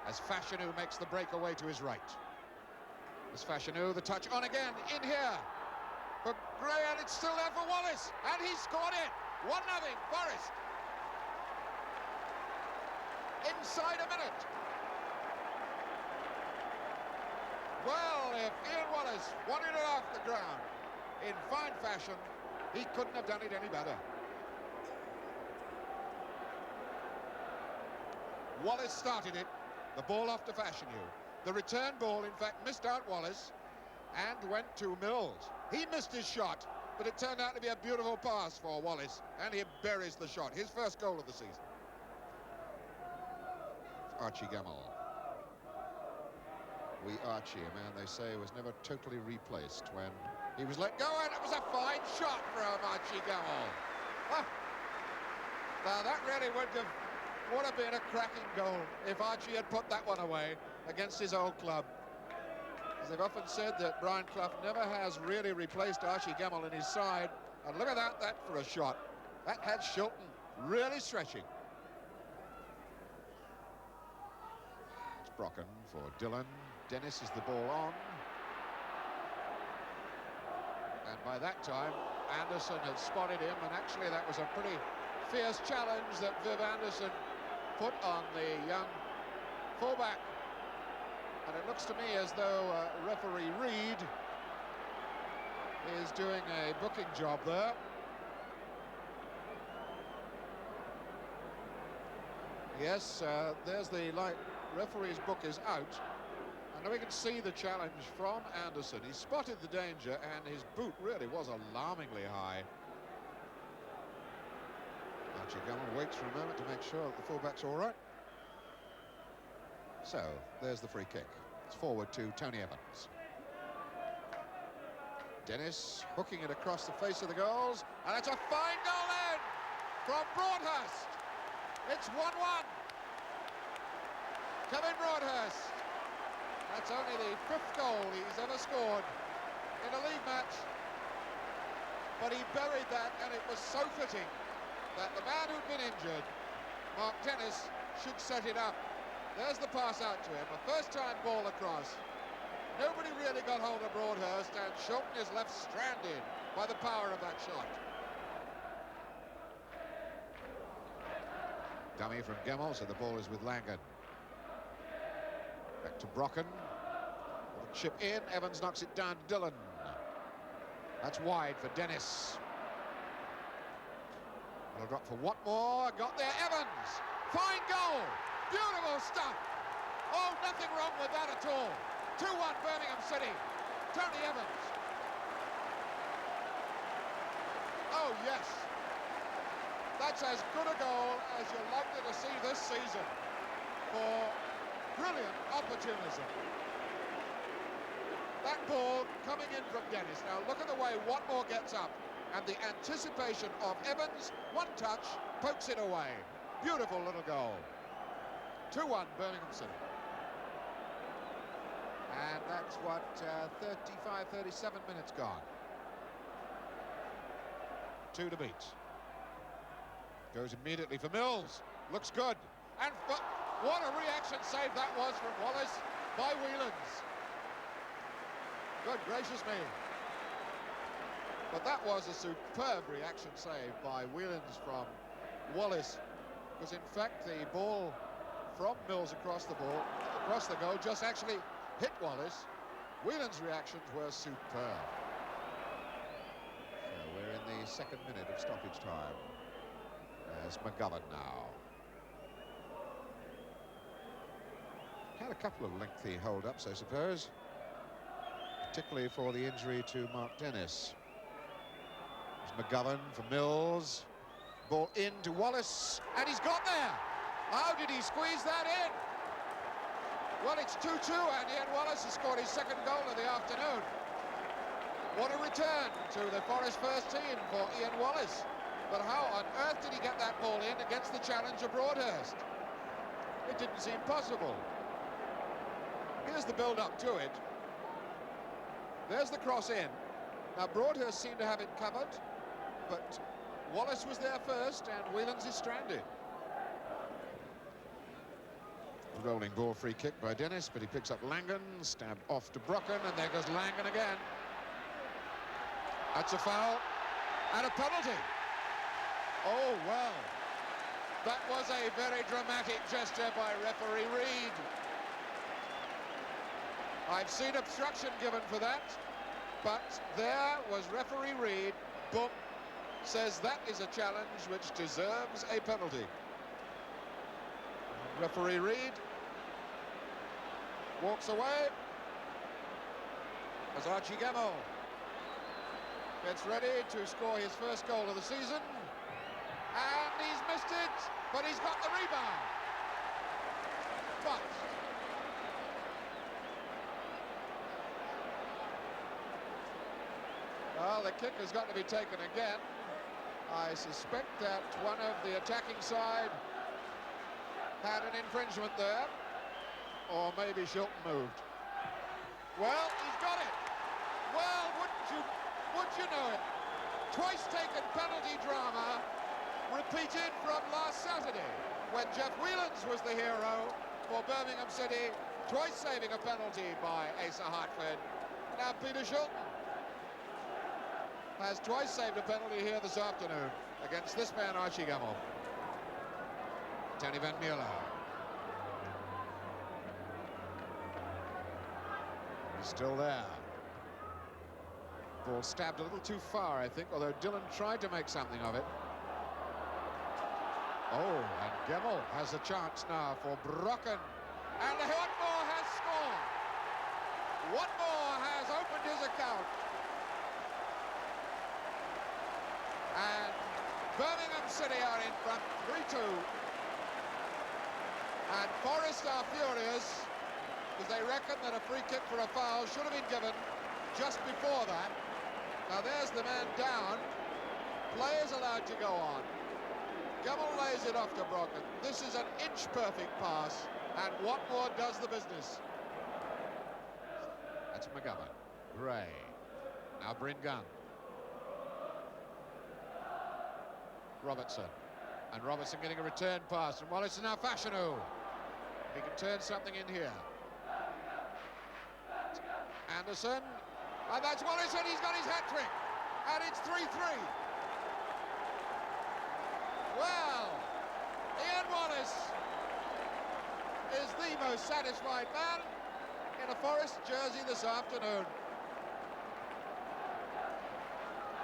as Fashanu makes the breakaway to his right. As Fashanu, the touch on again, in here. But Gray, and it's still there for Wallace, and he scored it. 1-0, Forest. Inside a minute. Well, if Ian Wallace wanted it off the ground in fine fashion, he couldn't have done it any better. Wallace started it, the ball off to Fashanu. The return ball, in fact, missed out Wallace and went to Mills. He missed his shot, but it turned out to be a beautiful pass for Wallace, and he buries the shot. His first goal of the season. It's Archie Gamble. Wee Archie, a man they say was never totally replaced when he was let go, and it was a fine shot from Archie Gamble. Now that really would have been a cracking goal if Archie had put that one away against his old club. As they've often said that Brian Clough never has really replaced Archie Gamble in his side, and look at that for a shot. That had Shilton really stretching. It's Brocken for Dillon. Dennis is the ball on. And by that time, Anderson had spotted him, and actually that was a pretty fierce challenge that Viv Anderson put on the young fullback. And it looks to me as though referee Reid is doing a booking job there. Yes, there's the light. Referee's book is out. And we can see the challenge from Anderson. He spotted the danger, and his boot really was alarmingly high. Archie Gamble waits for a moment to make sure that the fullback's all right. So, there's the free kick. It's forward to Tony Evans. Dennis hooking it across the face of the goals, and it's a fine goal in from Broadhurst. It's 1-1. Kevin Broadhurst. That's only the 5th goal he's ever scored in a league match. But he buried that, and it was so fitting that the man who'd been injured, Mark Dennis, should set it up. There's the pass out to him, a first-time ball across. Nobody really got hold of Broadhurst, and Shilton is left stranded by the power of that shot. Dummy from Gemmell, so the ball is with Langan. Back to Brocken. Little chip in, Evans knocks it down to Dillon. That's wide for Dennis. Little drop for Watmore, got there, Evans! Fine goal! Beautiful stuff! Oh, nothing wrong with that at all. 2-1 Birmingham City. Tony Evans. Oh, yes. That's as good a goal as you're likely to see this season for brilliant opportunism. That ball coming in from Dennis. Now look at the way Watmore gets up, and the anticipation of Evans, one touch, pokes it away. Beautiful little goal. 2-1 Birmingham City. And that's what, 35, 37 minutes gone. 2 to beat. Goes immediately for Mills. Looks good. And what a reaction save that was from Wallace by Whelans. Good gracious me. But that was a superb reaction save by Whelans from Wallace, because in fact the ball from Mills across the goal just actually hit Wallace. Whelan's reactions were superb. So we're in the 2nd minute of stoppage time. There's McGovern now. Had a couple of lengthy hold-ups, I suppose, particularly for the injury to Mark Dennis. There's McGovern for Mills. Ball in to Wallace, and he's got there. How did he squeeze that in? Well, it's 2-2, and Ian Wallace has scored his 2nd goal of the afternoon. What a return to the Forest first team for Ian Wallace. But how on earth did he get that ball in against the challenge of Broadhurst? It didn't seem possible. Here's the build-up to it. There's the cross in. Now, Broadhurst seemed to have it covered, but Wallace was there first, and Whelans is stranded. Rolling ball, free kick by Dennis, but he picks up Langan, stabbed off to Brocken, and there goes Langan again. That's a foul and a penalty. Oh, well. That was a very dramatic gesture by referee Reid. I've seen obstruction given for that, but there was referee Reid. Boom. Says that is a challenge which deserves a penalty. Referee Reid walks away as Archie Gamble gets ready to score his first goal of the season. And he's missed it, but he's got the rebound. But well, the kick has got to be taken again. I suspect that one of the attacking side had an infringement there, or maybe Shilton moved. Well, he's got it. Well, wouldn't you know it? Twice taken penalty drama repeated from last Saturday when Jeff Whelans was the hero for Birmingham City, twice saving a penalty by Asa Hartford. Now Peter Shilton has twice saved a penalty here this afternoon against this man Archie Gamble. Tony Van Mierlo. He's still there. Ball stabbed a little too far, I think, although Dillon tried to make something of it. Oh, and Gamble has a chance now for Brocken. And Watmore has scored. Watmore has opened his account. And Birmingham City are in front 3-2. And Forest are furious because they reckon that a free kick for a foul should have been given just before that. Now there's the man down. Play is allowed to go on. Gamble lays it off to Brocken. This is an inch-perfect pass, and Watmore does the business. That's McGovern. Gray. Now Bryn Gunn. Robertson. And Robertson getting a return pass from Wallace, and now Fashanu. He can turn something in here. Anderson. And that's Wallace, and he's got his hat-trick. And it's 3-3. Well, Ian Wallace is the most satisfied man in a Forest jersey this afternoon.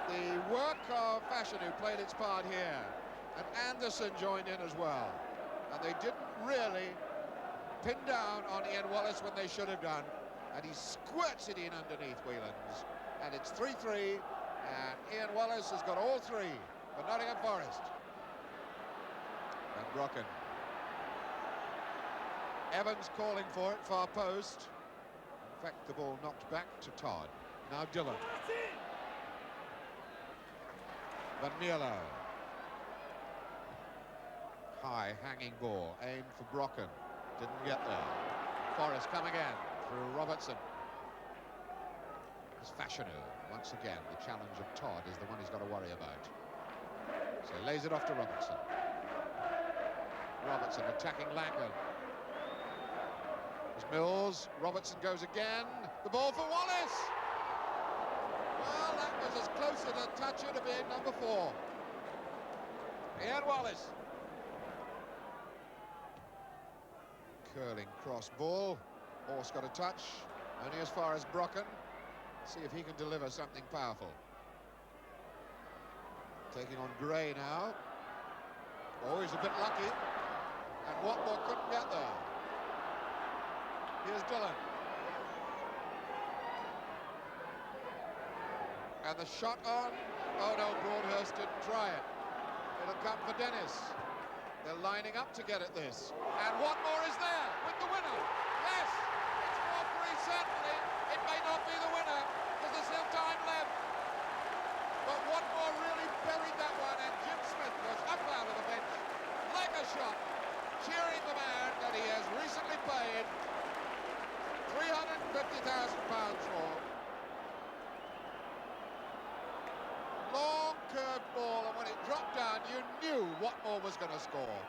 The work of Fashanu played its part here, and Anderson joined in as well. And they didn't really pin down on Ian Wallace when they should have done, and he squirts it in underneath Whelans. And it's 3-3, and Ian Wallace has got all three for Nottingham Forest. And Brocken. Evans calling for it, far post. In fact, the ball knocked back to Todd. Now Dillon. Van Mierlo. High hanging ball, aimed for Brocken. Didn't get there. Forrest come again through Robertson. It's Fashanu. Once again, the challenge of Todd is the one he's got to worry about. So he lays it off to Robertson. Robertson attacking Langan. There's Mills. Robertson goes again. The ball for Wallace. Well, that was as close as a toucher to being number 4. Ian Wallace. Curling cross ball. Horse got a touch. Only as far as Brocken. See if he can deliver something powerful. Taking on Gray now. Oh, he's a bit lucky. And Watmore couldn't get there. Here's Dillon. And the shot on. Oh no, Broadhurst didn't try it. It'll come for Dennis. They're lining up to get at this. And Watmore is there with the winner. Yes, it's 4-3 certainly. It may not be the winner because there's still time left. But Watmore really buried that one, and Jim Smith was up out of the bench like a shot, cheering the man that he has recently paid £350,000 for. Long curved ball, and when it dropped down, you knew Watmore was going to score.